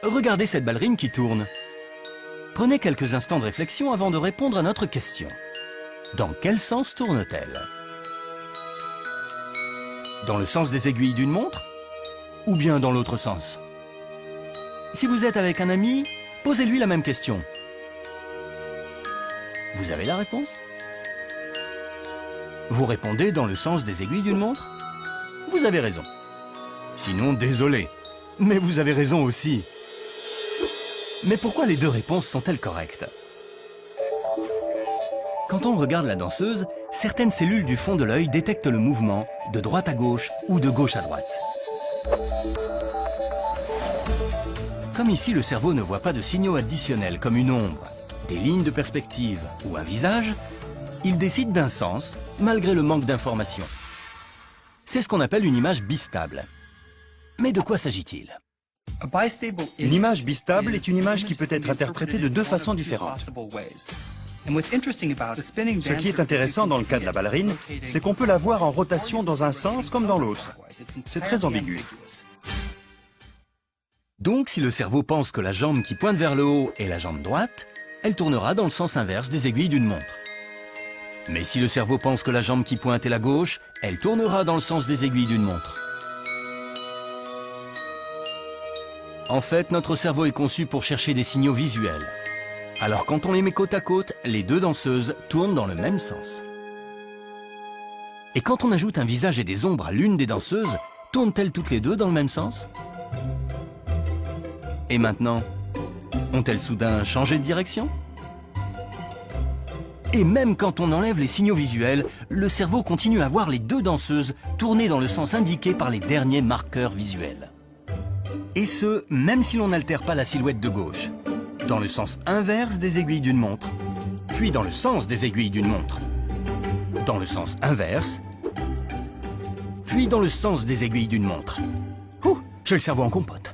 Regardez cette ballerine qui tourne. Prenez quelques instants de réflexion avant de répondre à notre question. Dans quel sens tourne-t-elle? Dans le sens des aiguilles d'une montre? Ou bien dans l'autre sens? Si vous êtes avec un ami, posez-lui la même question. Vous avez la réponse? Vous répondez dans le sens des aiguilles d'une montre? Vous avez raison. Sinon, désolé, mais vous avez raison aussi. Mais pourquoi les deux réponses sont-elles correctes? Quand on regarde la danseuse, certaines cellules du fond de l'œil détectent le mouvement de droite à gauche ou de gauche à droite. Comme ici, le cerveau ne voit pas de signaux additionnels comme une ombre, des lignes de perspective ou un visage, il décide d'un sens malgré le manque d'informations. C'est ce qu'on appelle une image bistable. Mais de quoi s'agit-il? Une image bistable est une image qui peut être interprétée de deux façons différentes. Ce qui est intéressant dans le cas de la ballerine, c'est qu'on peut la voir en rotation dans un sens comme dans l'autre. C'est très ambigu. Donc, si le cerveau pense que la jambe qui pointe vers le haut est la jambe droite, elle tournera dans le sens inverse des aiguilles d'une montre. Mais si le cerveau pense que la jambe qui pointe est la gauche, elle tournera dans le sens des aiguilles d'une montre. En fait, notre cerveau est conçu pour chercher des signaux visuels. Alors quand on les met côte à côte, les deux danseuses tournent dans le même sens. Et quand on ajoute un visage et des ombres à l'une des danseuses, tournent-elles toutes les deux dans le même sens? Et maintenant, ont-elles soudain changé de direction? Et même quand on enlève les signaux visuels, le cerveau continue à voir les deux danseuses tourner dans le sens indiqué par les derniers marqueurs visuels. Et ce, même si l'on n'altère pas la silhouette de gauche, dans le sens inverse des aiguilles d'une montre, puis dans le sens des aiguilles d'une montre, dans le sens inverse, puis dans le sens des aiguilles d'une montre. Ouh, j'ai le cerveau en compote.